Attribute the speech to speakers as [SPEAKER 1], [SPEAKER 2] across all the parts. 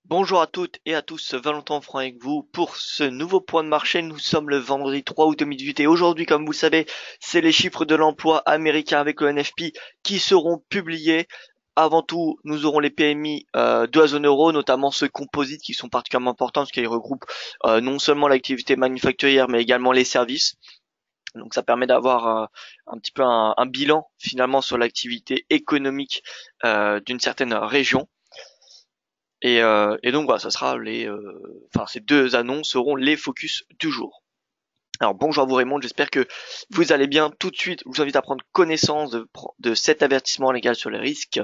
[SPEAKER 1] Bonjour à toutes et à tous, Valentin Franc avec vous pour ce nouveau point de marché. Nous sommes le vendredi 3 août 2018 et aujourd'hui, comme vous le savez, c'est les chiffres de l'emploi américain avec le NFP qui seront publiés. Avant tout, nous aurons les PMI de la zone euro, notamment ceux composites qui sont particulièrement importants parce qu'ils regroupent non seulement l'activité manufacturière mais également les services. Donc ça permet d'avoir un petit peu un bilan finalement sur l'activité économique d'une certaine région. Et donc voilà, ça sera ces deux annonces seront les focus du jour. Alors bonjour à vous Raymond, j'espère que vous allez bien. Tout de suite, je vous invite à prendre connaissance de cet avertissement légal sur les risques.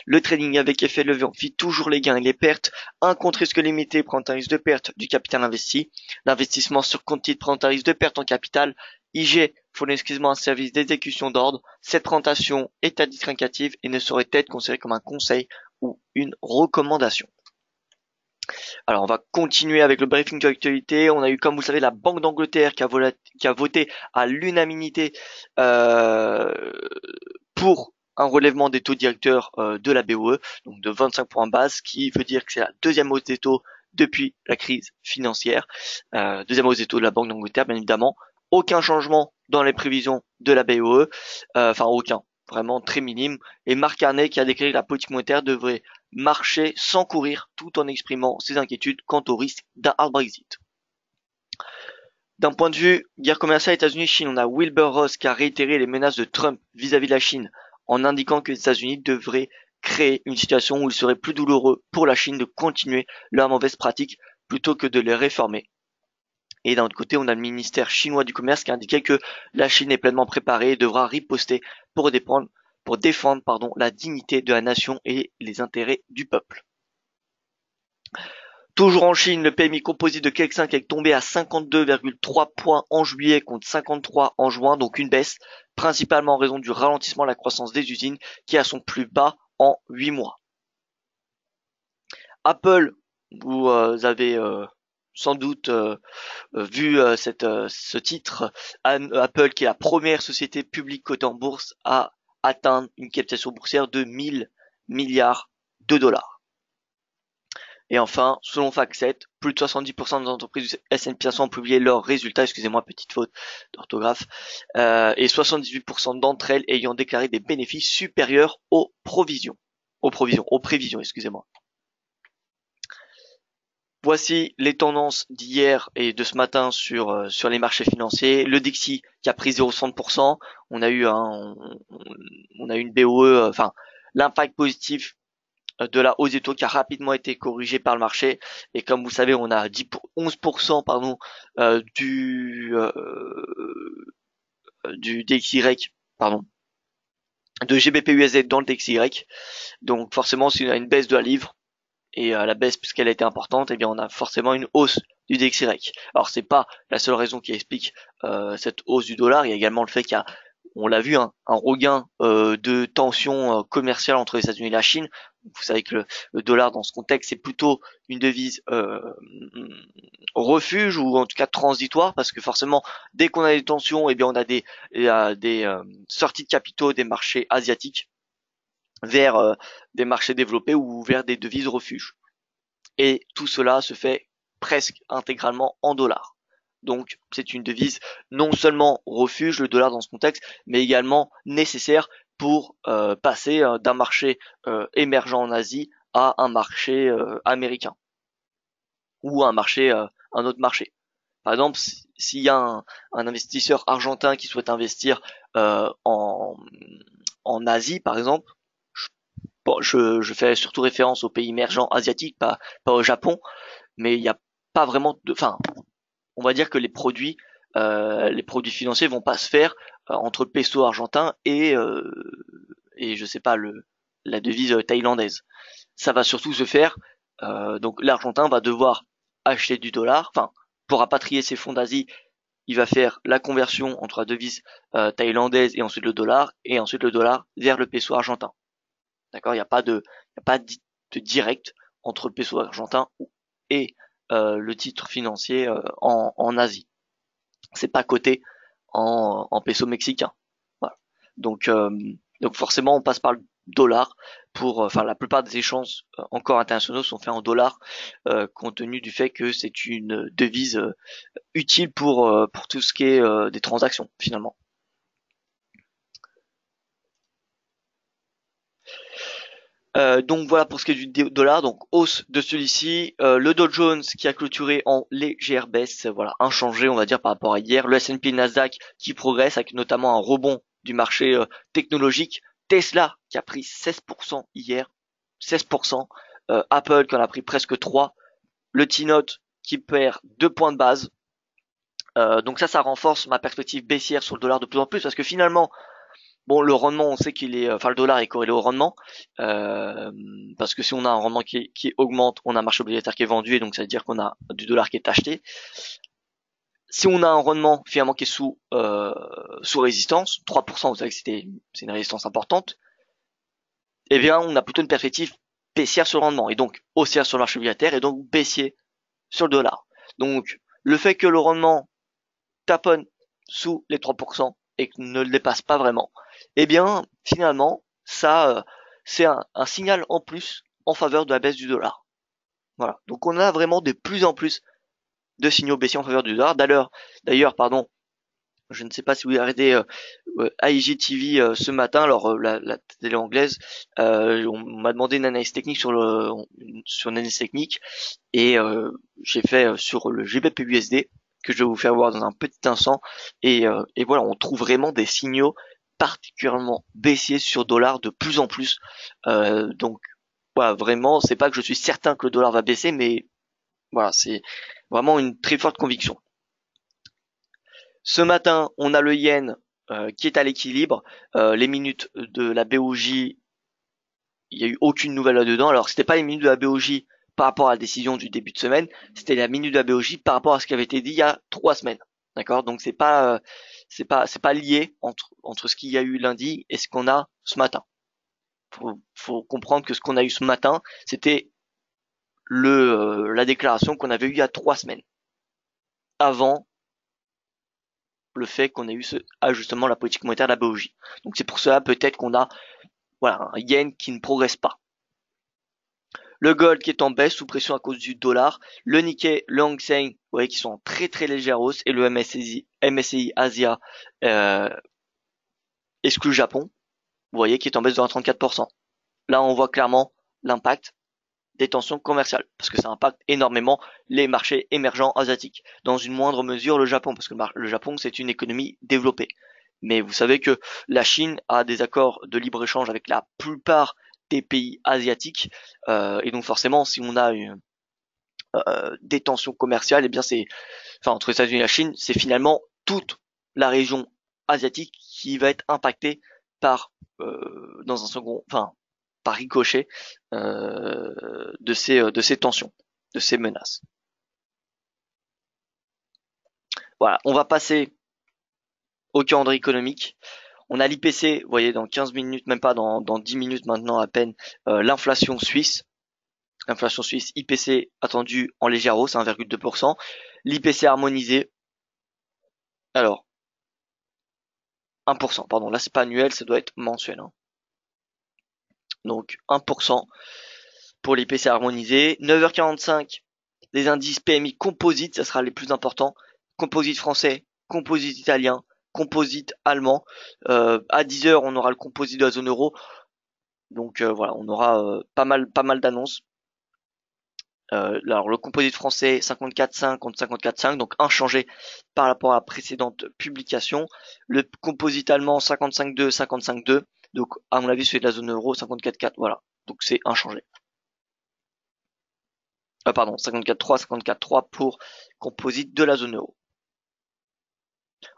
[SPEAKER 1] Le trading avec effet de levier amplifie toujours les gains et les pertes. Un compte risque limité prend un risque de perte du capital investi. L'investissement sur compte titre prend un risque de perte en capital. IG fournit exclusivement un service d'exécution d'ordre. Cette présentation est à titre indicatif et ne saurait être considérée comme un conseil ou une recommandation. Alors on va continuer avec le briefing de l'actualité. On a eu, comme vous le savez, la Banque d'Angleterre qui a voté à l'unanimité euh, pour un relèvement des taux directeurs de la BOE, donc de 25 points base, ce qui veut dire que c'est la deuxième hausse des taux depuis la crise financière. Deuxième hausse des taux de la Banque d'Angleterre, bien évidemment. Aucun changement dans les prévisions de la BOE, enfin aucun, vraiment très minime. Et Mark Carney qui a déclaré que la politique monétaire devrait marcher sans courir tout en exprimant ses inquiétudes quant au risque d'un hard Brexit. D'un point de vue guerre commerciale États-Unis-Chine, on a Wilbur Ross qui a réitéré les menaces de Trump vis-à-vis de la Chine en indiquant que les États-Unis devraient créer une situation où il serait plus douloureux pour la Chine de continuer leur mauvaise pratique plutôt que de les réformer. Et d'un autre côté, on a le ministère chinois du commerce qui a indiqué que la Chine est pleinement préparée et devra riposter pour défendre la dignité de la nation et les intérêts du peuple. Toujours en Chine, le PMI composite de CAC 5 est tombé à 52,3 points en juillet contre 53 en juin, donc une baisse, principalement en raison du ralentissement de la croissance des usines qui est à son plus bas en 8 mois. Apple, vous avez sans doute vu ce titre, Apple qui est la première société publique cotée en bourse à atteindre une capitalisation boursière de 1000 milliards de dollars. Et enfin, selon FactSet, plus de 70% des entreprises du S&P 500 ont publié leurs résultats, excusez-moi, petite faute d'orthographe, et 78% d'entre elles ayant déclaré des bénéfices supérieurs aux prévisions, excusez-moi. Voici les tendances d'hier et de ce matin sur les marchés financiers. Le Dixi qui a pris 0,60%. On a eu une BOE, enfin l'impact positif de la hausse des taux qui a rapidement été corrigé par le marché. Et comme vous savez, on a 11% du DXY, pardon, de GBP/USD dans le DXY. Donc forcément, si on a une baisse de la livre, et la baisse puisqu'elle a été importante, eh bien on a forcément une hausse du DXY. Alors c'est pas la seule raison qui explique cette hausse du dollar, il y a également le fait qu'il y a, on l'a vu, un regain de tensions commerciales entre les États-Unis et la Chine. Vous savez que le dollar dans ce contexte c'est plutôt une devise refuge ou en tout cas transitoire parce que forcément dès qu'on a des tensions, eh bien on a des sorties de capitaux des marchés asiatiques vers des marchés développés ou vers des devises refuges. Et tout cela se fait presque intégralement en dollars. Donc c'est une devise non seulement refuge, le dollar dans ce contexte, mais également nécessaire pour passer d'un marché émergent en Asie à un marché américain ou à un autre marché. Par exemple, s'il y a un investisseur argentin qui souhaite investir euh, en, en Asie, par exemple, bon, je fais surtout référence aux pays émergents asiatiques, pas au Japon, mais il n'y a pas vraiment enfin, on va dire que les produits financiers vont pas se faire entre le peso argentin et je sais pas la devise thaïlandaise. Ça va surtout se faire, donc l'argentin va devoir acheter du dollar, enfin, pour rapatrier ses fonds d'Asie, il va faire la conversion entre la devise thaïlandaise et ensuite le dollar, et ensuite le dollar vers le peso argentin. D'accord, il y a pas de direct entre le peso argentin et le titre financier en Asie. C'est pas coté en peso mexicain. Voilà. Donc, donc forcément, on passe par le dollar enfin la plupart des échanges encore internationaux sont faits en dollars, compte tenu du fait que c'est une devise utile pour tout ce qui est des transactions finalement. Donc voilà pour ce qui est du dollar, donc hausse de celui-ci. Le Dow Jones qui a clôturé en légère baisse, voilà, inchangé on va dire par rapport à hier. Le S&P Nasdaq qui progresse avec notamment un rebond du marché technologique. Tesla qui a pris 16% hier, 16%. Apple qui en a pris presque 3. Le T-Note qui perd 2 points de base. Donc ça renforce ma perspective baissière sur le dollar de plus en plus parce que finalement, bon, le rendement, on sait qu'il est, enfin le dollar est corrélé au rendement, parce que si on a un rendement qui augmente, on a un marché obligataire qui est vendu et donc ça veut dire qu'on a du dollar qui est acheté. Si on a un rendement finalement qui est sous résistance, 3%, vous savez que c'est une résistance importante, eh bien on a plutôt une perspective baissière sur le rendement et donc haussière sur le marché obligataire et donc baissier sur le dollar. Donc le fait que le rendement taponne sous les 3% et que ne le dépasse pas vraiment, eh bien finalement ça c'est un signal en plus en faveur de la baisse du dollar. Voilà. Donc on a vraiment de plus en plus de signaux baissiers en faveur du dollar. D'ailleurs, pardon, je ne sais pas si vous regardez IGTV ce matin, alors la télé anglaise, on m'a demandé une analyse technique sur une analyse technique et j'ai fait sur le GBP/USD que je vais vous faire voir dans un petit instant et voilà, on trouve vraiment des signaux particulièrement baissiers sur dollar de plus en plus. Donc voilà, vraiment, c'est pas que je suis certain que le dollar va baisser, mais voilà, c'est vraiment une très forte conviction. Ce matin, on a le yen qui est à l'équilibre. Les minutes de la BOJ, il n'y a eu aucune nouvelle là-dedans. Alors, c'était pas les minutes de la BOJ par rapport à la décision du début de semaine, c'était la minute de la BOJ par rapport à ce qui avait été dit il y a 3 semaines. D'accord? Donc c'est pas lié entre ce qu'il y a eu lundi et ce qu'on a ce matin. Faut comprendre que ce qu'on a eu ce matin, c'était la déclaration qu'on avait eue il y a 3 semaines. Avant le fait qu'on ait eu ce ajustement de la politique monétaire de la BOJ. Donc c'est pour cela peut-être qu'on a voilà, un yen qui ne progresse pas. Le gold qui est en baisse sous pression à cause du dollar. Le Nikkei, le Hang Seng, vous voyez qui sont en très très légère hausse. Et le MSCI Asia exclu Japon, vous voyez qui est en baisse de 34%. Là on voit clairement l'impact des tensions commerciales, parce que ça impacte énormément les marchés émergents asiatiques. Dans une moindre mesure le Japon, parce que le Japon c'est une économie développée. Mais vous savez que la Chine a des accords de libre-échange avec la plupart des pays asiatiques, et donc forcément si on a des tensions commerciales, et bien entre les États-Unis et la Chine, c'est finalement toute la région asiatique qui va être impactée par dans un second, enfin par ricochet de ces tensions, de ces menaces. Voilà, on va passer au calendrier économique. On a l'IPC, vous voyez, dans 15 minutes, même pas dans 10 minutes maintenant à peine, l'inflation suisse. L'inflation suisse, IPC attendu en légère hausse, 1,2%. L'IPC harmonisé, alors, 1%, pardon, là c'est pas annuel, ça doit être mensuel. Hein. Donc 1% pour l'IPC harmonisé. 9h45, les indices PMI composite, ça sera les plus importants. Composite français, composite italien, composite allemand. À 10h, on aura le composite de la zone euro. Donc voilà, on aura pas mal d'annonces. Alors le composite français 54,5 contre 54,5, donc inchangé par rapport à la précédente publication. Le composite allemand 55,2, 55,2. Donc à mon avis celui de la zone euro 54,4, voilà. Donc c'est inchangé. Pardon, 54,3, 54,3 pour composite de la zone euro.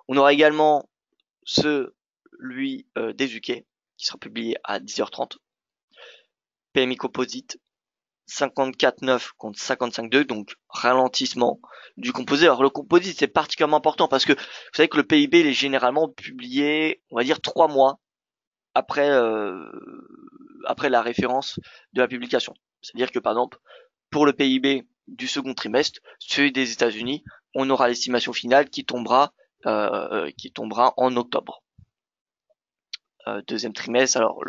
[SPEAKER 1] On aura également celui des UK qui sera publié à 10h30. PMI composite 54,9 contre 55,2, donc ralentissement du composite. Alors le composite c'est particulièrement important parce que vous savez que le PIB il est généralement publié, on va dire 3 mois après la référence de la publication. C'est-à-dire que par exemple pour le PIB du second trimestre, celui des États-Unis, on aura l'estimation finale qui tombera en octobre. Deuxième trimestre, alors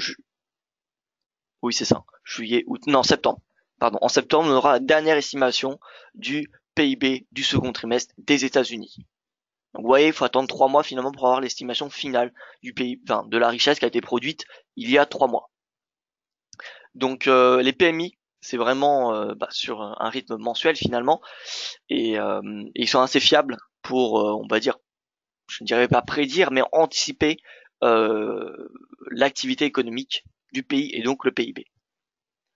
[SPEAKER 1] Oui, c'est ça. Juillet, août, non, septembre. Pardon. En septembre, on aura la dernière estimation du PIB du second trimestre des États-Unis. Donc, vous voyez, il faut attendre 3 mois finalement pour avoir l'estimation finale du pays, enfin, de la richesse qui a été produite il y a 3 mois. Donc, les PMI, c'est vraiment sur un rythme mensuel finalement, et ils sont assez fiables pour, on va dire, je ne dirais pas prédire, mais anticiper l'activité économique du pays et donc le PIB.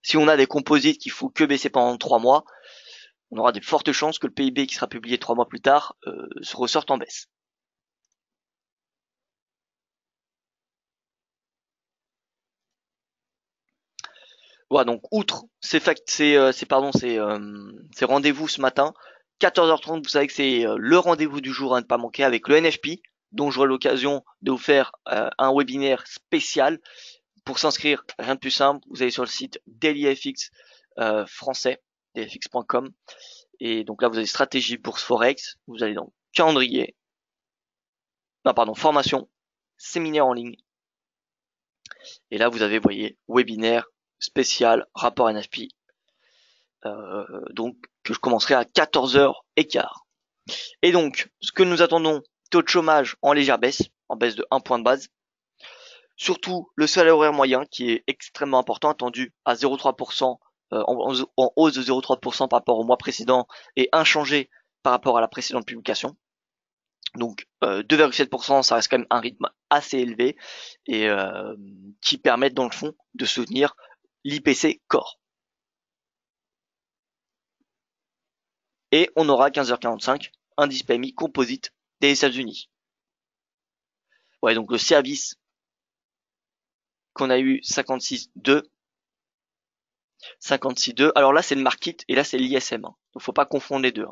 [SPEAKER 1] Si on a des composites qu'il faut que baisser pendant 3 mois, on aura de fortes chances que le PIB qui sera publié 3 mois plus tard se ressorte en baisse. Voilà, donc outre ces rendez-vous ce matin, 14h30, vous savez que c'est le rendez-vous du jour à ne pas manquer avec le NFP, dont j'aurai l'occasion de vous faire un webinaire spécial. Pour s'inscrire, rien de plus simple, vous allez sur le site DailyFX français, dailyfx.com, et donc là vous avez stratégie bourse forex, vous allez dans calendrier, non pardon, formation, séminaire en ligne, et là vous avez, vous voyez, webinaire spécial, rapport NFP, donc que je commencerai à 14h15. Et donc, ce que nous attendons, taux de chômage en légère baisse, en baisse de 1 point de base. Surtout le salaire horaire moyen qui est extrêmement important, attendu à 0,3%, en hausse de 0,3% par rapport au mois précédent et inchangé par rapport à la précédente publication. Donc 2,7%, ça reste quand même un rythme assez élevé et qui permettent dans le fond de soutenir l'IPC Core. Et on aura 15h45, indice PMI composite des États-Unis. Ouais, donc le service qu'on a eu 56,2. 56,2. Alors là, c'est le market et là, c'est l'ISM. Donc, faut pas confondre les deux.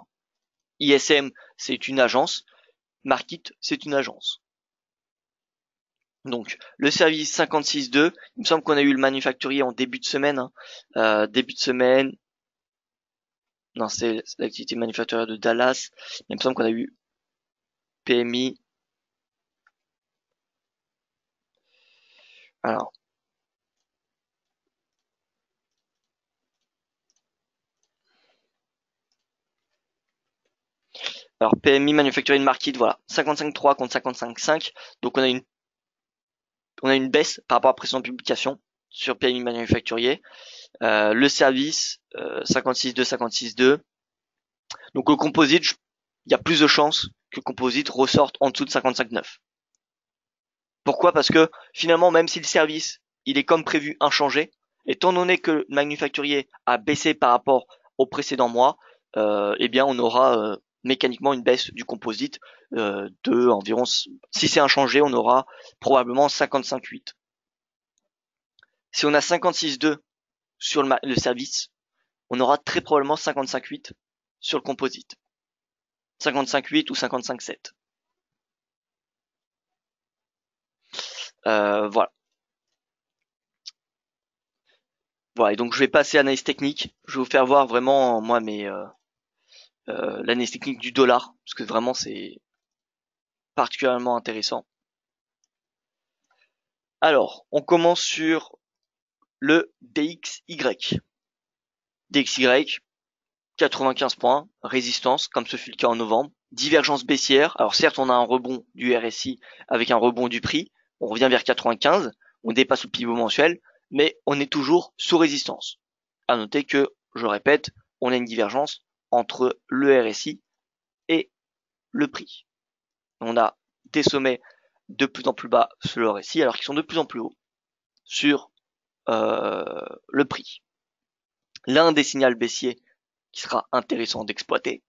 [SPEAKER 1] ISM, c'est une agence. Market, c'est une agence. Donc, le service 56,2. Il me semble qu'on a eu le manufacturier en début de semaine. Début de semaine. Non, c'est l'activité manufacturière de Dallas. Il me semble qu'on a eu PMI. Alors, PMI manufacturier de market, voilà, 55,3 contre 55,5. Donc on a une baisse par rapport à la précédente publication sur PMI manufacturier. Le service 56,2, 56,2. Donc le composite, il y a plus de chances que le composite ressorte en dessous de 55,9. Pourquoi? Parce que finalement, même si le service, il est comme prévu inchangé, étant donné que le manufacturier a baissé par rapport au précédent mois, eh bien on aura mécaniquement une baisse du composite de environ, si c'est inchangé, on aura probablement 55,8. Si on a 56,2 sur le service, on aura très probablement 55,8 sur le composite. 55,8 ou 55,7. Voilà. Voilà, et donc je vais passer à l'analyse technique. Je vais vous faire voir vraiment, moi, l'analyse technique du dollar, parce que vraiment c'est particulièrement intéressant. Alors, on commence sur le DXY. DXY, 95 points, résistance, comme ce fut le cas en novembre. Divergence baissière. Alors certes, on a un rebond du RSI avec un rebond du prix. On revient vers 95. On dépasse le pivot mensuel, mais on est toujours sous résistance. À noter que, je répète, on a une divergence entre le RSI et le prix. On a des sommets de plus en plus bas sur le RSI, alors qu'ils sont de plus en plus hauts sur le prix. L'un des signaux baissiers qui sera intéressant d'exploiter,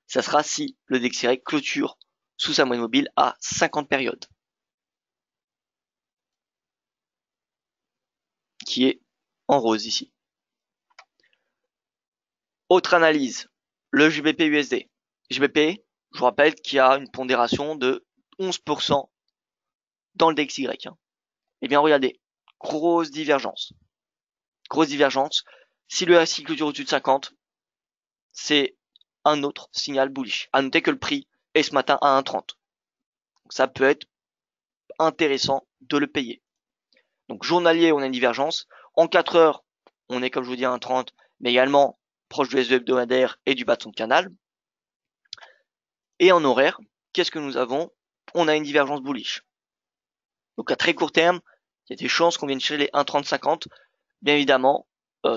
[SPEAKER 1] ça sera si le DXY clôture sous sa moyenne mobile à 50 périodes, qui est en rose ici. Autre analyse, le JBP USD. JBP, je vous rappelle qu'il y a une pondération de 11% dans le DXY. Eh bien, regardez, grosse divergence. Grosse divergence. Si le RSI clôture au-dessus de 50, c'est un autre signal bullish. À noter que le prix est ce matin à 1,30. Donc ça peut être intéressant de le payer. Donc journalier, on a une divergence. En 4 heures, on est comme je vous dis à 1,30, mais également proche du SE hebdomadaire et du bas de son canal. Et en horaire, qu'est-ce que nous avons? On a une divergence bullish. Donc à très court terme, il y a des chances qu'on vienne chercher les 1,30-50, bien évidemment,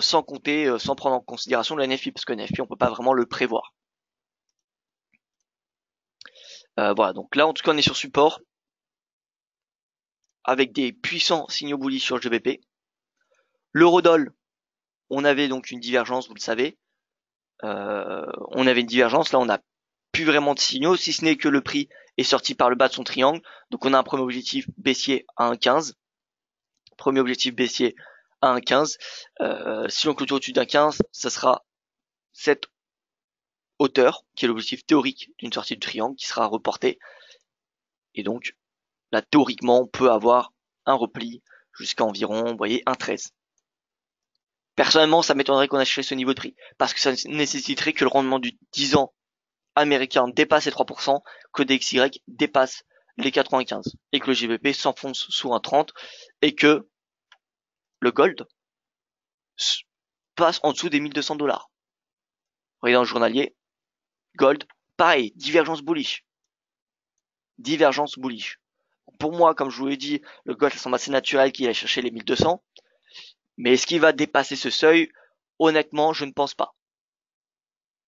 [SPEAKER 1] sans compter, sans prendre en considération le NFI, parce que le NFI, on peut pas vraiment le prévoir. Voilà, donc là en tout cas on est sur support, avec des puissants signaux bullish sur le GBP. L'eurodoll, on avait donc une divergence, vous le savez. On avait une divergence, là on n'a plus vraiment de signaux, si ce n'est que le prix est sorti par le bas de son triangle. Donc on a un premier objectif baissier à 1,15. Premier objectif baissier à 1,15. Si on clôture au-dessus d'1,15, ça sera cette hauteur, qui est l'objectif théorique d'une sortie du triangle, qui sera reportée. Et donc, là, théoriquement, on peut avoir un repli jusqu'à environ, vous voyez, 1,13. Personnellement, ça m'étonnerait qu'on achète ce niveau de prix, parce que ça nécessiterait que le rendement du 10 ans américain dépasse les 3%, que DXY dépasse les 95, et que le GBP s'enfonce sous 1,30, et que le gold passe en dessous des 1 200 $. Regardez dans le journalier, gold, pareil, divergence bullish. Divergence bullish. Pour moi, comme je vous l'ai dit, le gold, ça semble assez naturel qu'il aille chercher les 1200. Mais est-ce qu'il va dépasser ce seuil? Honnêtement, je ne pense pas.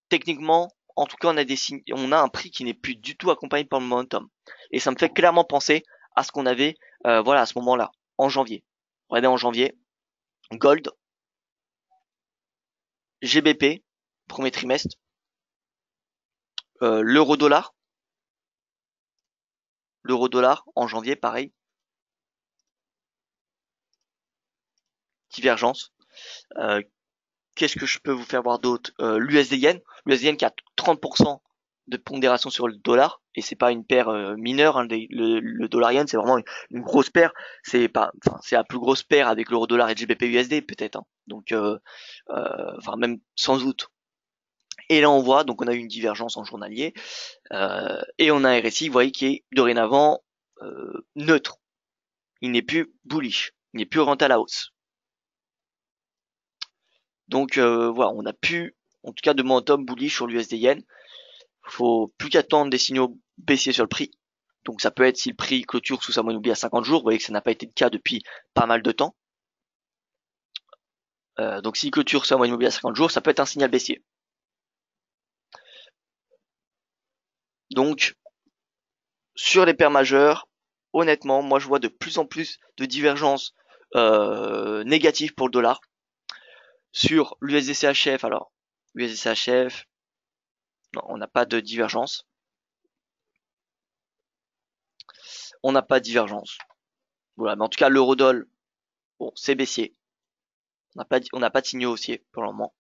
[SPEAKER 1] Techniquement, en tout cas, on a un prix qui n'est plus du tout accompagné par le momentum. Et ça me fait clairement penser à ce qu'on avait, voilà, à ce moment-là, en janvier. Regardez en janvier, gold, GBP, premier trimestre, l'euro-dollar en janvier, pareil, divergence. Qu'est-ce que je peux vous faire voir d'autre? L'USD Yen, qui a 30% de pondération sur le dollar, et c'est pas une paire mineure, hein, le dollar yen c'est vraiment une grosse paire, c'est la plus grosse paire avec l'euro dollar et le GBP USD peut-être, hein. Donc même sans doute. Et là on voit, donc on a eu une divergence en journalier, et on a un RSI, vous voyez, qui est dorénavant neutre. Il n'est plus bullish, il n'est plus orienté à la hausse. Donc voilà, on a plus, en tout cas de momentum bullish sur l'USD Yen. Faut plus qu'attendre des signaux baissiers sur le prix. Donc ça peut être si le prix clôture sous sa moyenne mobile à 50 jours. Vous voyez que ça n'a pas été le cas depuis pas mal de temps. Donc s'il clôture sous sa moyenne mobile à 50 jours, ça peut être un signal baissier. Donc sur les paires majeures, honnêtement, moi je vois de plus en plus de divergences négatives pour le dollar. Sur l'USD-CHF, alors USD-CHF, non, on n'a pas de divergence. On n'a pas de divergence. Voilà, mais en tout cas l'eurodoll, bon, c'est baissier. On n'a pas de signaux haussiers pour le moment.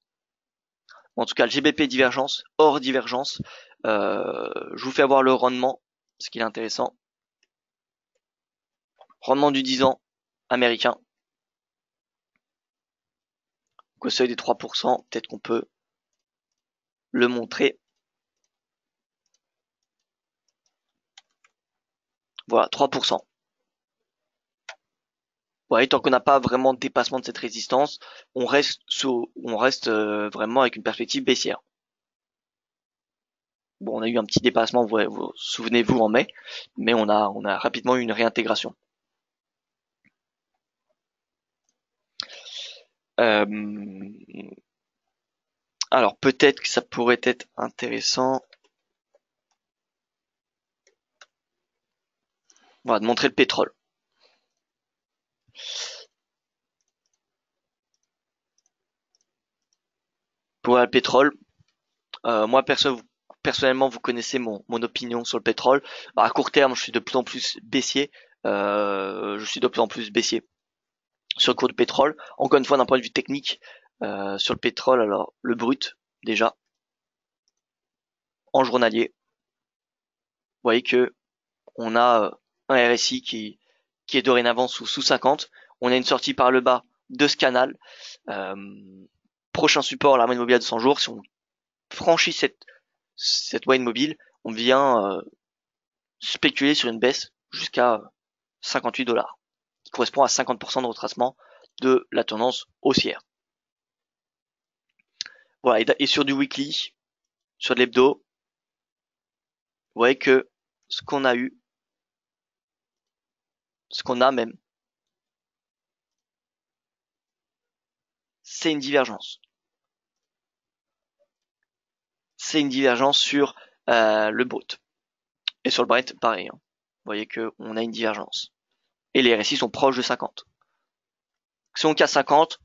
[SPEAKER 1] En tout cas, le GBP divergence, hors divergence. Je vous fais avoir le rendement, ce qui est intéressant. Rendement du 10 ans américain. Donc, au seuil des 3%, peut-être qu'on peut le montrer. Voilà, 3%. Ouais, tant qu'on n'a pas vraiment de dépassement de cette résistance, on reste vraiment avec une perspective baissière. Bon, on a eu un petit dépassement, vous souvenez-vous, en mai, mais on a rapidement eu une réintégration. Alors peut-être que ça pourrait être intéressant, voilà, de montrer le pétrole. Pour le pétrole, moi personnellement, vous connaissez mon opinion sur le pétrole. À court terme, je suis de plus en plus baissier. Sur le cours du pétrole. Encore une fois, d'un point de vue technique, sur le pétrole, alors le brut déjà en journalier. Vous voyez que on a un RSI qui est dorénavant sous 50. On a une sortie par le bas de ce canal. Prochain support, la moyenne mobile à 200 jours. Si on franchit cette moyenne mobile, on vient spéculer sur une baisse jusqu'à 58 $, qui correspond à 50% de retracement de la tendance haussière. Voilà, et sur du weekly, sur de l'hebdo, vous voyez que ce qu'on a eu, ce qu'on a même, c'est une divergence. C'est une divergence sur le Brut. Et sur le Brent, pareil. Vous voyez qu'on a une divergence. Et les RSI sont proches de 50. Si on casse 50,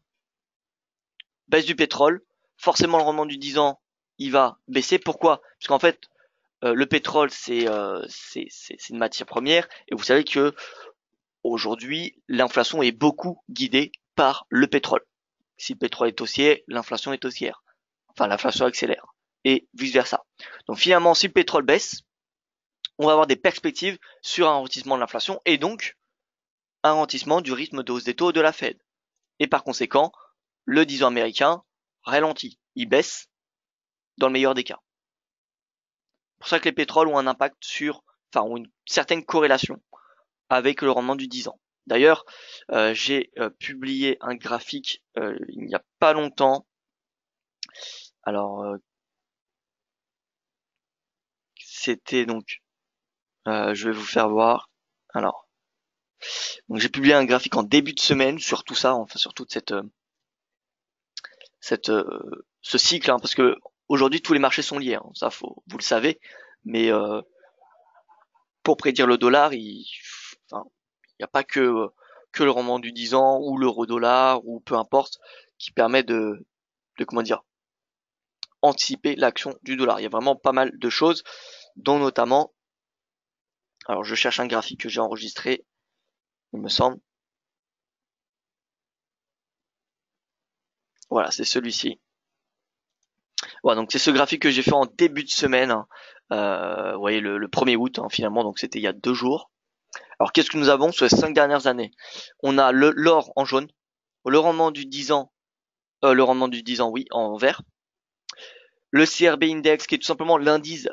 [SPEAKER 1] baisse du pétrole, forcément le rendement du 10 ans, il va baisser. Pourquoi? Parce qu'en fait, le pétrole, c'est une matière première. Et vous savez que aujourd'hui, l'inflation est beaucoup guidée par le pétrole. Si le pétrole est haussier, l'inflation est haussière. Enfin, l'inflation accélère. Et vice versa. Donc finalement, si le pétrole baisse, on va avoir des perspectives sur un ralentissement de l'inflation et donc un ralentissement du rythme de hausse des taux de la Fed. Et par conséquent, le 10 ans américain ralentit, il baisse dans le meilleur des cas. C'est pour ça que les pétroles ont un impact ont une certaine corrélation avec le rendement du 10 ans. D'ailleurs, j'ai publié un graphique il n'y a pas longtemps. Alors, c'était donc, je vais vous faire voir. Alors, donc j'ai publié un graphique en début de semaine sur tout ça, enfin sur toute ce cycle, parce que aujourd'hui tous les marchés sont liés, ça vous le savez, mais pour prédire le dollar, il n'y a pas que le rendement du 10 ans ou l'euro-dollar ou peu importe qui permet de comment dire anticiper l'action du dollar. Il y a vraiment pas mal de choses, dont notamment, alors je cherche un graphique que j'ai enregistré, il me semble. Voilà, c'est celui-ci. Voilà, donc c'est ce graphique que j'ai fait en début de semaine. Vous voyez le 1er août finalement, donc c'était il y a 2 jours. Alors qu'est-ce que nous avons sur les 5 dernières années? On a l'or en jaune, le rendement du 10 ans, oui, en vert. Le CRB Index qui est tout simplement l'indice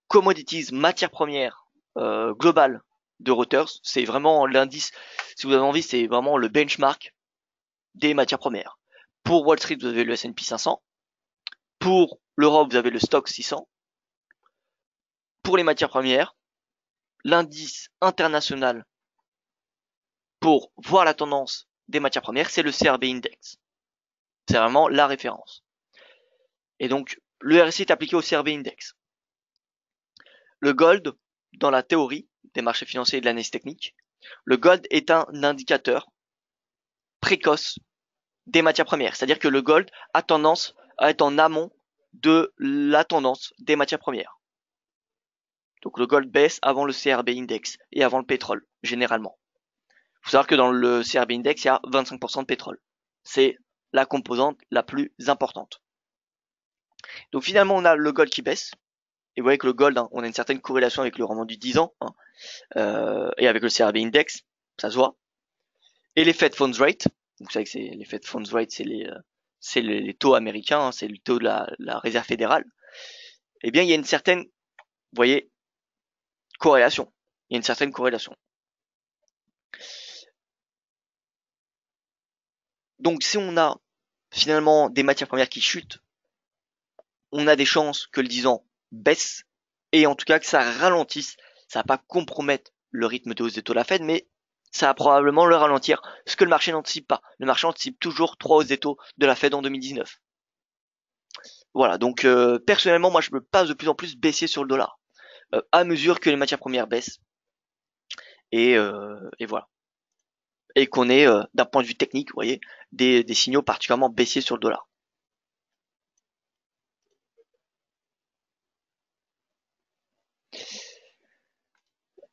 [SPEAKER 1] commodities matières premières global de Reuters. C'est vraiment l'indice, si vous avez envie, c'est vraiment le benchmark des matières premières. Pour Wall Street, vous avez le S&P 500. Pour l'Europe, vous avez le Stoxx 600. Pour les matières premières, l'indice international pour voir la tendance des matières premières, c'est le CRB Index. C'est vraiment la référence. Et donc, le RSI est appliqué au CRB Index. Le gold, dans la théorie des marchés financiers et de l'analyse technique, le gold est un indicateur précoce des matières premières. C'est-à-dire que le gold a tendance à être en amont de la tendance des matières premières. Donc le gold baisse avant le CRB Index et avant le pétrole, généralement. Il faut savoir que dans le CRB Index, il y a 25% de pétrole. C'est la composante la plus importante. Donc finalement, on a le gold qui baisse. Et vous voyez que le gold, on a une certaine corrélation avec le rendement du 10 ans et avec le CRB Index, ça se voit. Et les Fed Funds Rate, vous savez que les Fed Funds Rate, c'est les taux américains, c'est le taux de la Réserve fédérale. Eh bien, il y a une certaine, vous voyez, corrélation. Il y a une certaine corrélation. Donc, si on a finalement des matières premières qui chutent, on a des chances que le 10 ans baisse et en tout cas que ça ralentisse. Ça va pas compromettre le rythme de hausse des taux de la Fed, mais ça va probablement le ralentir, ce que le marché n'anticipe pas. Le marché anticipe toujours 3 hausses des taux de la Fed en 2019. Voilà, donc personnellement, moi je me passe de plus en plus baissier sur le dollar, à mesure que les matières premières baissent. Et voilà. Et qu'on ait, d'un point de vue technique, vous voyez, des signaux particulièrement baissiers sur le dollar.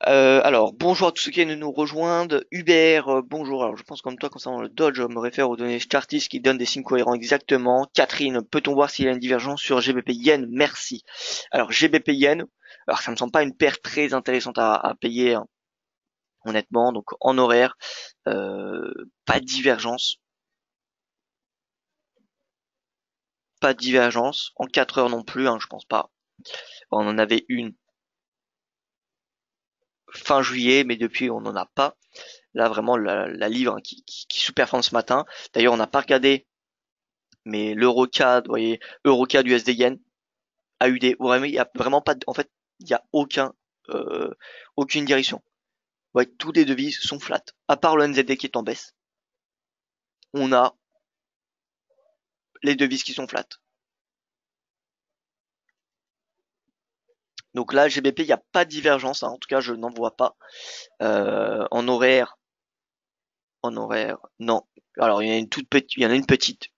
[SPEAKER 1] Alors, bonjour à tous ceux qui viennent de nous rejoindre. Hubert, bonjour. Alors, je pense comme toi, concernant le Dodge, je me réfère aux données Chartis qui donnent des signes cohérents exactement. Catherine, peut-on voir s'il y a une divergence sur GBP Yen? Merci. Alors, GBP Yen, alors ça me semble pas une paire très intéressante à payer, honnêtement. Donc, en horaire, pas de divergence. Pas de divergence. En 4 heures non plus, je pense pas. On en avait une fin juillet, mais depuis on n'en a pas. Là, vraiment, la livre hein, qui sous-performe ce matin. D'ailleurs, on n'a pas regardé, mais l'Eurocad, vous voyez, Eurocad USD Yen, AUD, vraiment, il y a vraiment pas, en fait, il y a aucune direction. Ouais, toutes les devises sont flat. À part le NZD qui est en baisse, on a les devises qui sont flat. Donc là, GBP, il n'y a pas de divergence, hein. En tout cas, je n'en vois pas. En horaire, non. Alors, il y en a une toute petite, il y en a une petite.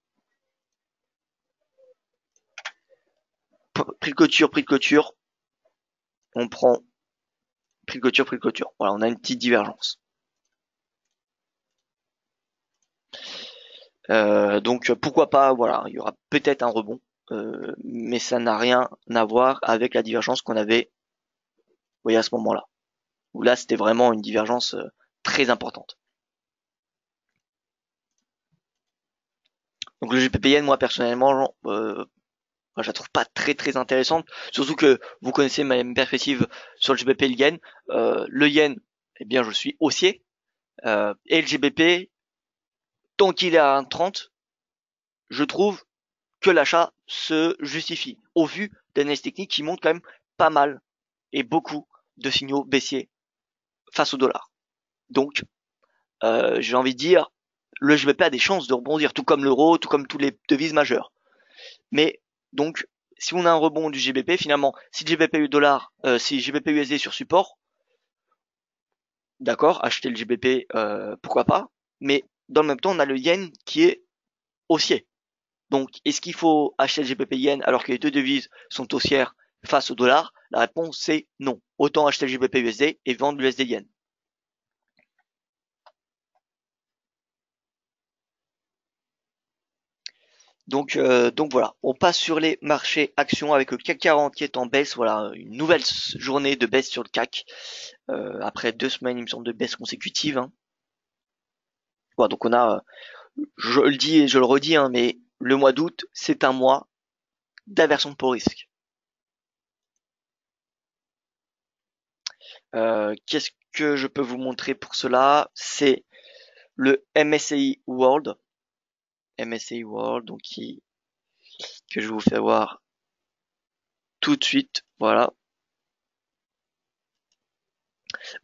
[SPEAKER 1] Prix de clôture, on prend prix de clôture. Voilà, on a une petite divergence. Donc pourquoi pas, voilà, il y aura peut-être un rebond, mais ça n'a rien à voir avec la divergence qu'on avait, vous voyez, à ce moment-là. Où là, c'était vraiment une divergence très importante. Donc le GPPN, moi personnellement, je la trouve pas très intéressante, surtout que vous connaissez ma perspective sur le GBP et le yen. Le yen, eh bien, je suis haussier, et le GBP, tant qu'il est à 1,30, je trouve que l'achat se justifie au vu d'analyses techniques qui montrent quand même pas mal et beaucoup de signaux baissiers face au dollar. Donc, j'ai envie de dire, le GBP a des chances de rebondir, tout comme l'euro, tout comme tous les devises majeures. Mais donc, si on a un rebond du GBP, finalement, si GBP dollar, si GBP USD sur support, d'accord, acheter le GBP, pourquoi pas. Mais dans le même temps, on a le yen qui est haussier. Donc, est-ce qu'il faut acheter le GBP yen alors que les deux devises sont haussières face au dollar? La réponse c'est non. Autant acheter le GBP USD et vendre l'USD yen. Donc voilà, on passe sur les marchés actions avec le CAC 40 qui est en baisse. Voilà, une nouvelle journée de baisse sur le CAC après 2 semaines, il me semble, de baisse consécutive. Hein. Voilà, donc on a, je le dis et je le redis, hein, mais le mois d'août, c'est un mois d'aversion pour risque. Qu'est-ce que je peux vous montrer pour cela? C'est le MSCI World. MSCI World, donc que je vous fais voir tout de suite. Voilà.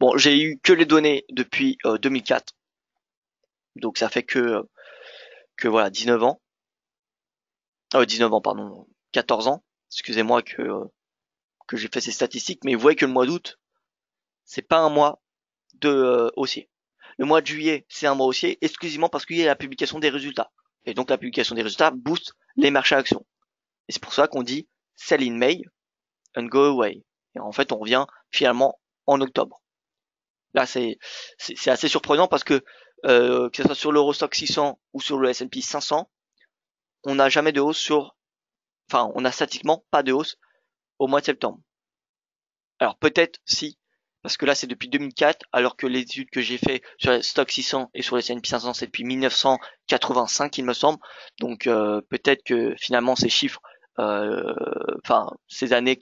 [SPEAKER 1] Bon, j'ai eu que les données depuis 2004, donc ça fait que voilà 19 ans. 19 ans, pardon, 14 ans. Excusez-moi que j'ai fait ces statistiques, mais vous voyez que le mois d'août, c'est pas un mois de haussier. Le mois de juillet, c'est un mois haussier exclusivement parce qu'il y a la publication des résultats. Et donc la publication des résultats booste les marchés actions. Et c'est pour ça qu'on dit sell in May and go away. Et en fait, on revient finalement en octobre. Là, c'est assez surprenant parce que ce soit sur l'Eurostock 600 ou sur le S&P 500, on n'a jamais de hausse enfin, on n'a statiquement pas de hausse au mois de septembre. Alors peut-être si, parce que là c'est depuis 2004, alors que les études que j'ai fait sur le stock 600 et sur le S&P 500 c'est depuis 1985 il me semble. Donc peut-être que finalement ces chiffres, enfin ces années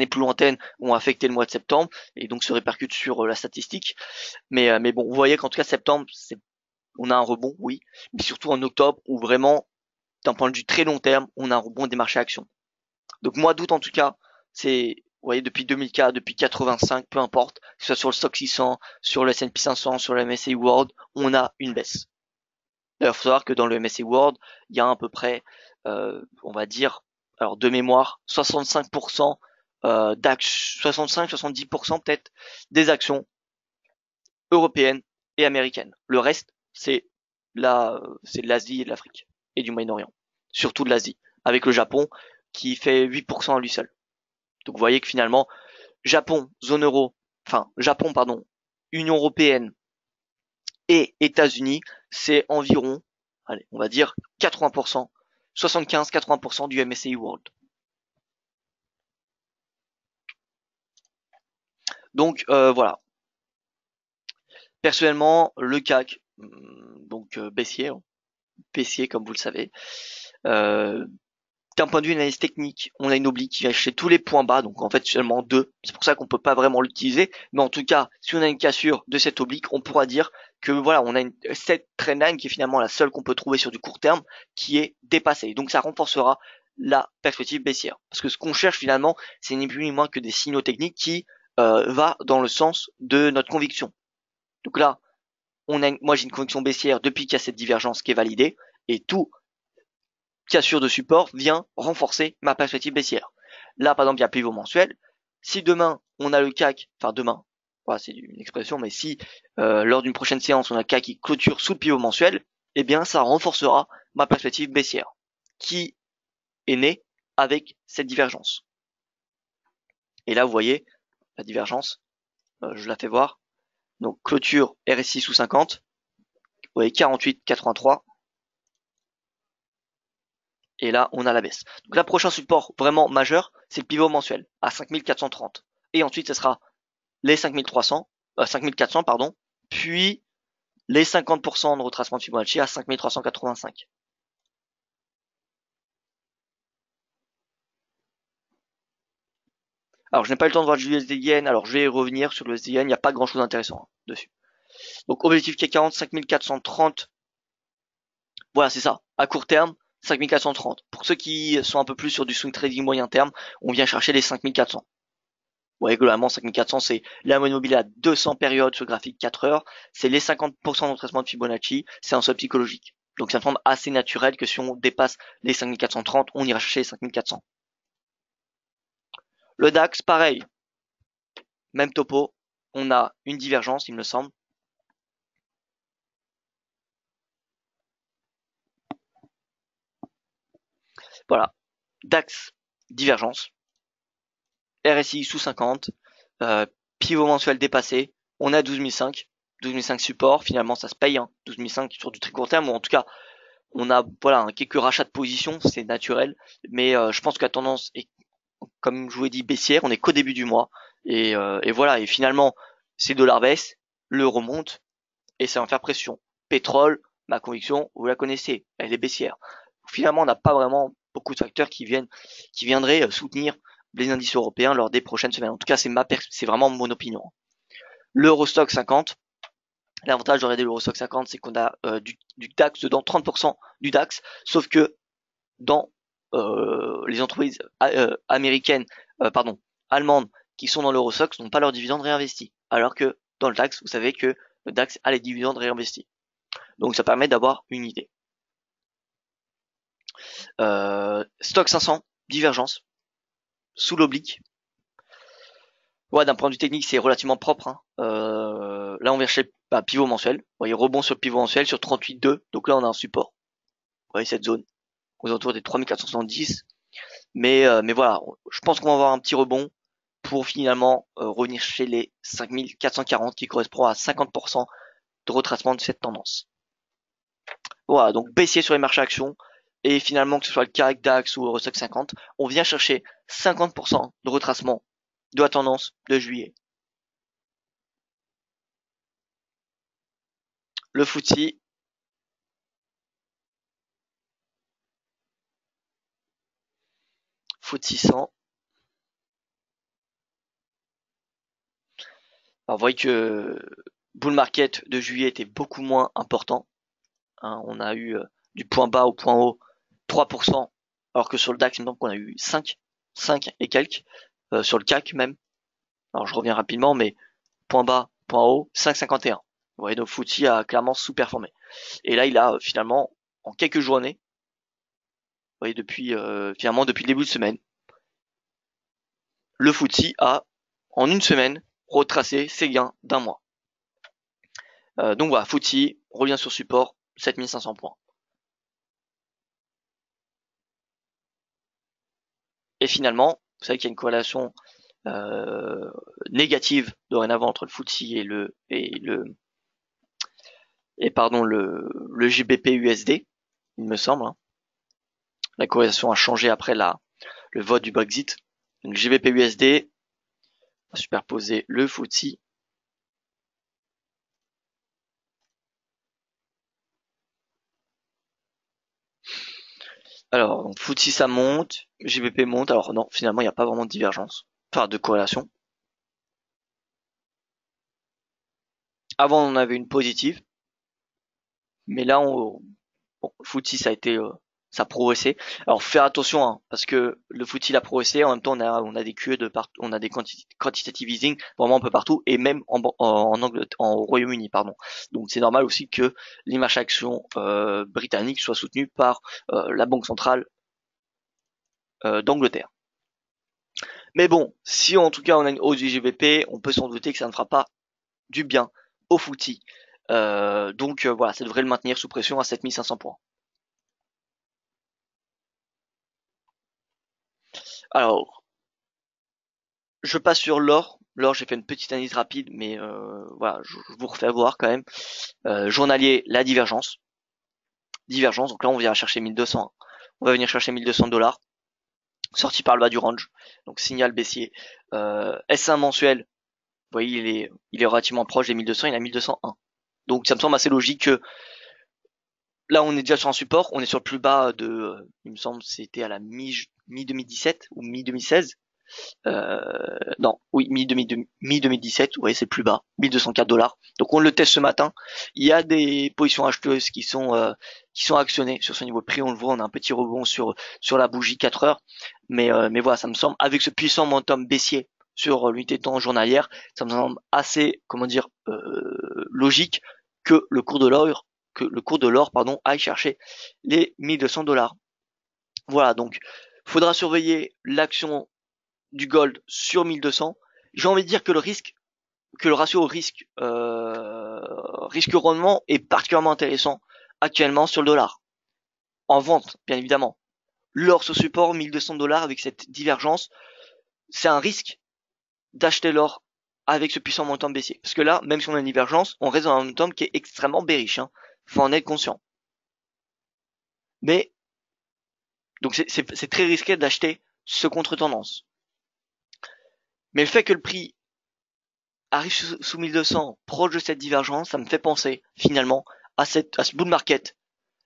[SPEAKER 1] plus lointaines ont affecté le mois de septembre et donc se répercutent sur la statistique. Mais bon, vous voyez qu'en tout cas septembre, on a un rebond, oui, mais surtout en octobre où vraiment, d'un point de vue très long terme, on a un rebond des marchés actions. Donc mois d'août en tout cas, c'est, vous voyez, depuis 2004, depuis 85, peu importe, que ce soit sur le stock 600, sur le S&P 500, sur le MSCI World, on a une baisse. D'ailleurs, il faut savoir que dans le MSCI World, il y a à peu près, on va dire, alors de mémoire, 65% d'actions, 65-70% peut-être des actions européennes et américaines. Le reste, c'est de l'Asie et de l'Afrique et du Moyen-Orient, surtout de l'Asie, avec le Japon qui fait 8% à lui seul. Donc vous voyez que finalement, Japon, zone euro, enfin Japon, pardon, Union européenne et États-Unis, c'est environ, allez, on va dire 80%, 75-80% du MSCI World. Donc voilà. Personnellement, le CAC, donc baissier, hein, baissier comme vous le savez. Euh, d'un point de vue analyse technique, on a une oblique qui va chercher tous les points bas, donc en fait seulement deux. C'est pour ça qu'on peut pas vraiment l'utiliser. Mais en tout cas, si on a une cassure de cette oblique, on pourra dire que voilà, on a cette trendline qui est finalement la seule qu'on peut trouver sur du court terme, qui est dépassée. Donc ça renforcera la perspective baissière. Parce que ce qu'on cherche finalement, c'est ni plus ni moins que des signaux techniques qui va dans le sens de notre conviction. Donc là, moi j'ai une conviction baissière depuis qu'il y a cette divergence qui est validée, et tout cassure de support vient renforcer ma perspective baissière. Là, par exemple, il y a pivot mensuel. Si demain, on a le CAC, enfin demain, voilà, c'est une expression, mais si lors d'une prochaine séance, on a le CAC qui clôture sous le pivot mensuel, eh bien, ça renforcera ma perspective baissière, qui est née avec cette divergence. Et là, vous voyez, la divergence, je la fais voir. Donc, clôture RSI sous 50, vous voyez 48,83, et là on a la baisse. Donc là, prochain support vraiment majeur, c'est le pivot mensuel à 5430. Et ensuite, ce sera les 5400, pardon, puis les 50% de retracement de Fibonacci à 5385. Alors, je n'ai pas eu le temps de voir le USD Yen, alors je vais revenir sur le USD Yen, il n'y a pas grand chose d'intéressant dessus. Donc, objectif K40, 5430. Voilà, c'est ça. À court terme, 5430. Pour ceux qui sont un peu plus sur du swing trading moyen terme, on vient chercher les 5400. Vous voyez, globalement, 5400, c'est la moyenne mobile à 200 périodes sur le graphique 4 heures. C'est les 50% de retracement de Fibonacci. C'est un sol psychologique. Donc, ça me semble assez naturel que si on dépasse les 5430, on ira chercher les 5400. Le DAX, pareil. Même topo. On a une divergence, il me semble. Voilà. DAX, divergence. RSI sous 50. Pivot mensuel dépassé. On a 12005. 12005 support. Finalement, ça se paye. 12005 sur du très court terme, ou en tout cas, on a voilà quelques rachats de position, c'est naturel, mais je pense que la tendance est, comme je vous l'ai dit, baissière. On est qu'au début du mois, et voilà. Et finalement, ces dollars baissent, l'euro monte, et ça va faire pression. Pétrole, ma conviction, vous la connaissez, elle est baissière. Finalement, on n'a pas vraiment beaucoup de facteurs qui viendraient soutenir les indices européens lors des prochaines semaines. En tout cas, c'est vraiment mon opinion. L'Eurostock 50. L'avantage de regarder l'Eurostock 50, c'est qu'on a du DAX dedans, 30% du DAX, sauf que dans les entreprises américaines, allemandes, qui sont dans l'Eurostock n'ont pas leurs dividendes réinvestis. Alors que dans le DAX, vous savez que le DAX a les dividendes réinvestis. Donc ça permet d'avoir une idée. Stock 500, divergence, sous l'oblique. Ouais, d'un point de vue technique, c'est relativement propre. Là, on vient chercher pivot mensuel. Vous voyez, rebond sur le pivot mensuel sur 38,2. Donc là, on a un support. Vous voyez cette zone aux alentours des 3470. Mais voilà, je pense qu'on va avoir un petit rebond pour finalement revenir chez les 5440 qui correspond à 50% de retracement de cette tendance. Voilà, donc baissier sur les marchés actions. Et finalement, que ce soit le CAC, DAX ou Eurostock 50, on vient chercher 50% de retracement de la tendance de juillet. Le FTSE, FTSE 600. Alors, vous voyez que bull market de juillet était beaucoup moins important. On a eu du point bas au point haut 3%, alors que sur le DAX, donc on a eu 5 et quelques, sur le CAC même. Alors je reviens rapidement, mais point bas, point haut, 5,51. Vous voyez, donc FTSE a clairement sous-performé. Et là, il a finalement, en quelques journées, vous voyez, finalement depuis le début de semaine, le FTSE a, en une semaine, retracé ses gains d'un mois. Donc voilà, FTSE revient sur support, 7500 points. Et finalement, vous savez qu'il y a une corrélation négative dorénavant entre le FTSE le GBP USD, il me semble. La corrélation a changé après le vote du Brexit. Donc GBP USD, on va superposer le FTSE. Alors, donc, FTSE ça monte, GBP monte. Alors non, finalement, il n'y a pas vraiment de divergence. Enfin, de corrélation. Avant, on avait une positive, mais là, bon, le FTSE ça a été, ça a progressé. Alors, faire attention, hein, parce que le FTSE il a progressé. En même temps, on a des QE de partout, on a des quantitative easing vraiment un peu partout, et même en Angleterre, au Royaume-Uni, pardon. Donc, c'est normal aussi que les marchés actions britanniques soient soutenus par la Banque centrale d'Angleterre. Mais bon, si en tout cas on a une hausse du GBP, on peut s'en douter que ça ne fera pas du bien au FTSE. Donc voilà, ça devrait le maintenir sous pression à 7500 points. Alors, je passe sur l'or. L'or, j'ai fait une petite analyse rapide, mais voilà, je vous refais voir quand même. Journalier, la divergence. Divergence, donc là on vient chercher 1200. On va venir chercher 1200 dollars, sorti par le bas du range. Donc signal baissier. S1 mensuel, vous voyez, il est relativement proche des 1200, il a 1201. Donc ça me semble assez logique que là, on est déjà sur un support, on est sur le plus bas il me semble, c'était à la mi 2017 ou mi 2016. Non, oui, mi 2017, ouais, c'est le plus bas, 1204 dollars. Donc on le teste ce matin. Il y a des positions acheteuses qui sont actionnées sur ce niveau de prix. On le voit, on a un petit rebond sur la bougie 4 heures. Mais voilà, ça me semble avec ce puissant momentum baissier sur l'unité de temps journalière, ça me semble assez, comment dire, logique que le cours de l'or, pardon, aille chercher les 1200 dollars. Voilà, donc faudra surveiller l'action du gold sur 1200. J'ai envie de dire que le ratio risque rendement est particulièrement intéressant actuellement sur le dollar. En vente, bien évidemment. L'or sur support 1200 dollars avec cette divergence, c'est un risque d'acheter l'or avec ce puissant montant baissier. Parce que là, même si on a une divergence, on reste dans un momentum qui est extrêmement bearish. Faut en être conscient. Mais donc c'est très risqué d'acheter ce contre-tendance. Mais le fait que le prix arrive sous 1200, proche de cette divergence, ça me fait penser finalement à ce bull market,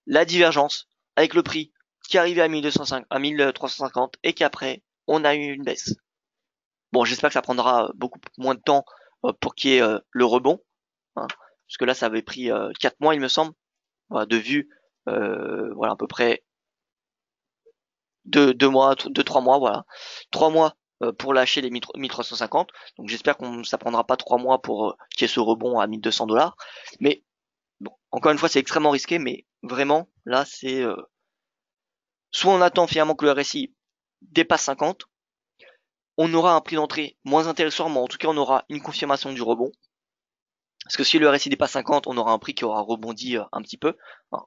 [SPEAKER 1] la divergence avec le prix qui arrivait à 1205, à 1350 et qu'après on a eu une baisse. Bon, j'espère que ça prendra beaucoup moins de temps pour qu'il y ait le rebond, hein, parce que là ça avait pris 4 mois il me semble, voilà, de vue, voilà à peu près 2 mois, 2-3 mois, voilà. 3 mois pour lâcher les 1350. Donc j'espère qu'on ça prendra pas 3 mois pour qu'il y ait ce rebond à 1200 dollars. Mais bon, encore une fois, c'est extrêmement risqué, mais vraiment, là, c'est soit on attend finalement que le RSI dépasse 50, on aura un prix d'entrée moins intéressant, mais en tout cas, on aura une confirmation du rebond. Parce que si le RSI dépasse 50, on aura un prix qui aura rebondi un petit peu, hein.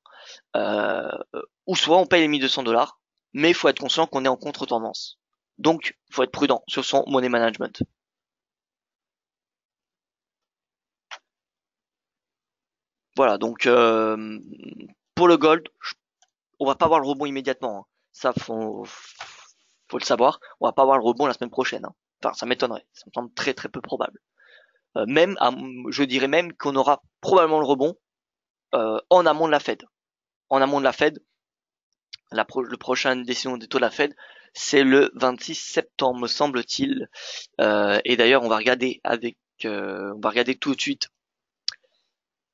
[SPEAKER 1] Ou soit on paye les 1200 dollars, mais il faut être conscient qu'on est en contre-tendance. Donc, il faut être prudent sur son money management. Voilà, donc pour le gold, on va pas avoir le rebond immédiatement, hein. Ça, faut le savoir. On va pas avoir le rebond la semaine prochaine, hein. Enfin, ça m'étonnerait. Ça me semble très très peu probable. Je dirais même qu'on aura probablement le rebond en amont de la Fed. En amont de la Fed, le prochain décision des taux de la Fed, c'est le 26 septembre, me semble-t-il. Et d'ailleurs, on va regarder tout de suite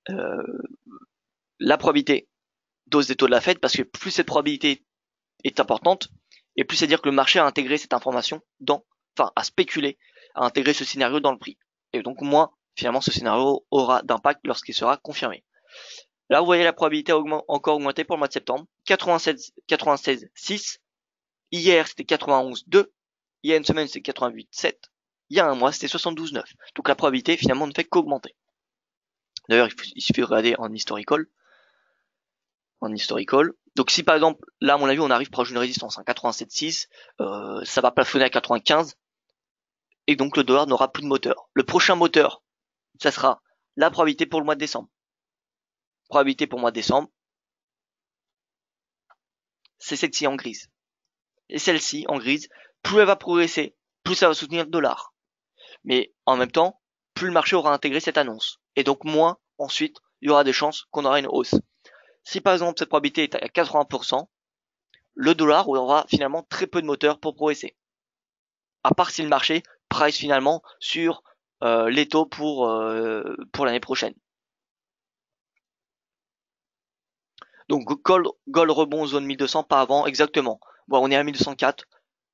[SPEAKER 1] euh, la probabilité d'hausse des taux de la Fed, parce que plus cette probabilité est importante, et plus c'est dire que le marché a intégré cette information a spéculé, a intégré ce scénario dans le prix. Et donc moins, finalement, ce scénario aura d'impact lorsqu'il sera confirmé. Là, vous voyez la probabilité a encore augmenté pour le mois de septembre. 96,6. Hier, c'était 91,2. Il y a une semaine, c'était 88,7. Il y a un mois, c'était 72,9. Donc la probabilité, finalement, ne fait qu'augmenter. D'ailleurs, il suffit de regarder en historical. Donc si par exemple, là à mon avis on arrive proche d'une résistance, 87,6, ça va plafonner à 95, et donc le dollar n'aura plus de moteur. Le prochain moteur, ça sera la probabilité pour le mois de décembre. Probabilité pour le mois de décembre, c'est celle-ci en grise. Et celle-ci en grise, plus elle va progresser, plus ça va soutenir le dollar. Mais en même temps, plus le marché aura intégré cette annonce. Et donc moins, ensuite, il y aura des chances qu'on aura une hausse. Si par exemple cette probabilité est à 80%, le dollar où il y aura finalement très peu de moteurs pour progresser. À part si le marché price finalement sur les taux pour l'année prochaine. Donc gold rebond zone 1200, pas avant, exactement. Bon, on est à 1204.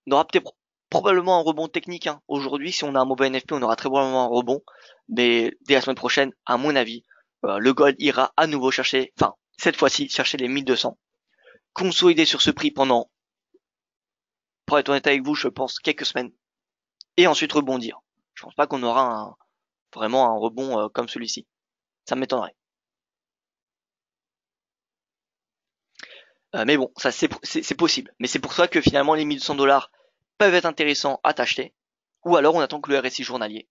[SPEAKER 1] On aura peut-être probablement un rebond technique. Hein. Aujourd'hui, si on a un mauvais NFP, on aura très probablement un rebond. Mais dès la semaine prochaine, à mon avis, le gold ira à nouveau chercher, enfin, cette fois-ci, chercher les 1200. Consolider sur ce prix pendant, pour être honnête avec vous, je pense quelques semaines. Et ensuite rebondir. Je pense pas qu'on aura vraiment un rebond comme celui-ci. Ça m'étonnerait. Mais bon, ça c'est possible. Mais c'est pour ça que finalement les 1200 $ peuvent être intéressants à t'acheter. Ou alors on attend que le RSI journalier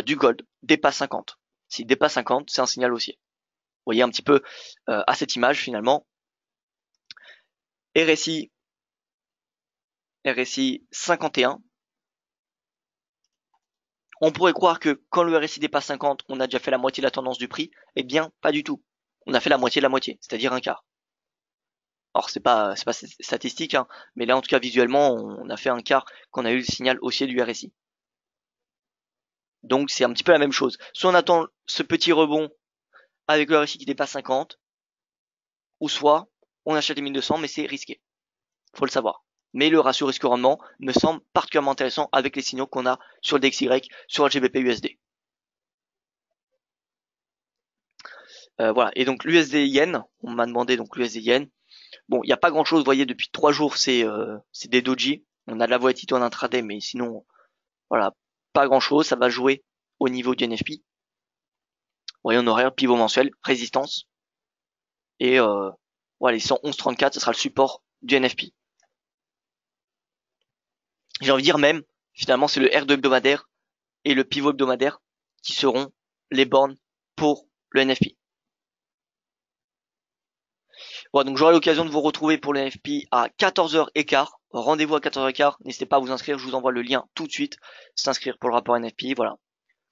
[SPEAKER 1] du gold dépasse 50. S'il dépasse 50, c'est un signal haussier. Vous voyez un petit peu à cette image finalement. RSI 51. On pourrait croire que quand le RSI dépasse 50, on a déjà fait la moitié de la tendance du prix. Eh bien, pas du tout. On a fait la moitié de la moitié, c'est-à-dire un quart. Alors c'est pas statistique, hein, mais là en tout cas visuellement on a fait un quart qu'on a eu le signal haussier du RSI. Donc c'est un petit peu la même chose. Soit on attend ce petit rebond avec le RSI qui dépasse 50, ou soit on achète les 1200, mais c'est risqué. Faut le savoir. Mais le ratio risque-rendement me semble particulièrement intéressant avec les signaux qu'on a sur le DXY, sur le GBP USD. Voilà. Et donc l'USD yen, on m'a demandé donc l'USD yen. Bon, il n'y a pas grand chose, vous voyez, depuis 3 jours, c'est des doji. On a de la volatilité en intraday, mais sinon, voilà, pas grand chose. Ça va jouer au niveau du NFP. Vous voyez, en horaire, pivot mensuel, résistance. Et voilà, les 111,34, ce sera le support du NFP. J'ai envie de dire même, finalement, c'est le R2 hebdomadaire et le pivot hebdomadaire qui seront les bornes pour le NFP. Voilà, donc j'aurai l'occasion de vous retrouver pour le NFP à 14h15. Rendez-vous à 14h15. N'hésitez pas à vous inscrire. Je vous envoie le lien tout de suite. S'inscrire pour le rapport NFP. Voilà.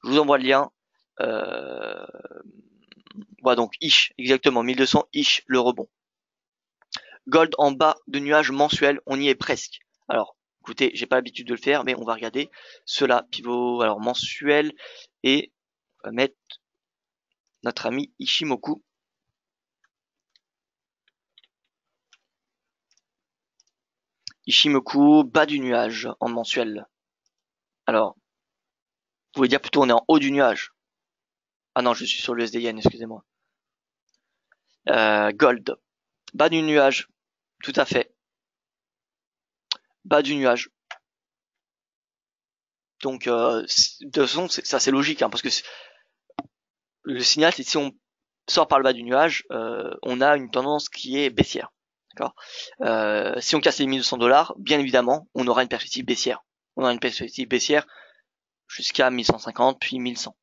[SPEAKER 1] Je vous envoie le lien. Voilà, donc ish, exactement. 1200 ish le rebond. Gold en bas de nuage mensuel. On y est presque. Alors, écoutez, j'ai pas l'habitude de le faire, mais on va regarder. Cela, pivot, alors mensuel. Et on va mettre notre ami Ishimoku. Ishimoku, bas du nuage en mensuel. Alors, vous voulez dire plutôt on est en haut du nuage. Ah non, je suis sur le USD Yen, excusez-moi. Gold, bas du nuage, tout à fait. Bas du nuage. Donc, de toute façon, ça c'est logique, hein, parce que le signal, c'est que si on sort par le bas du nuage, on a une tendance qui est baissière. D'accord. Si on casse les 1200 $, bien évidemment, on aura une perspective baissière. On aura une perspective baissière jusqu'à 1150 puis 1100.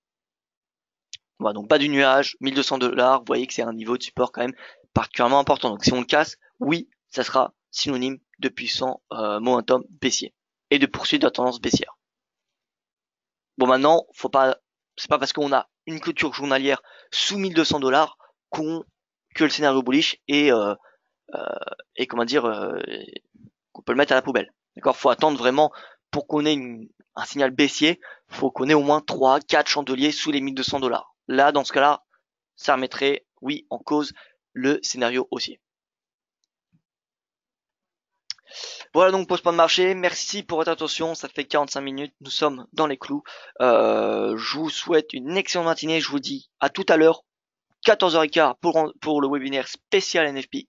[SPEAKER 1] Voilà, donc bas du nuage, 1200 $, vous voyez que c'est un niveau de support quand même particulièrement important. Donc si on le casse, oui, ça sera synonyme de puissant momentum baissier et de poursuite de la tendance baissière. Bon maintenant, c'est pas parce qu'on a une clôture journalière sous 1200 $ que le scénario bullish est comment dire qu'on peut le mettre à la poubelle. D'accord, faut attendre vraiment pour qu'on ait un signal baissier, faut qu'on ait au moins 3-4 chandeliers sous les 1200 $. Là, dans ce cas-là, ça remettrait, oui, en cause le scénario haussier. Voilà donc pour ce point de marché. Merci pour votre attention. Ça fait 45 minutes. Nous sommes dans les clous. Je vous souhaite une excellente matinée. Je vous dis à tout à l'heure, 14h15 pour le webinaire spécial NFP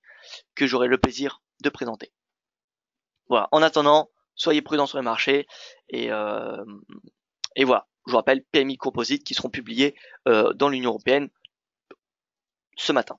[SPEAKER 1] que j'aurai le plaisir de présenter. Voilà. En attendant, soyez prudents sur les marchés et voilà. Je vous rappelle PMI Composite qui seront publiés dans l'Union européenne ce matin.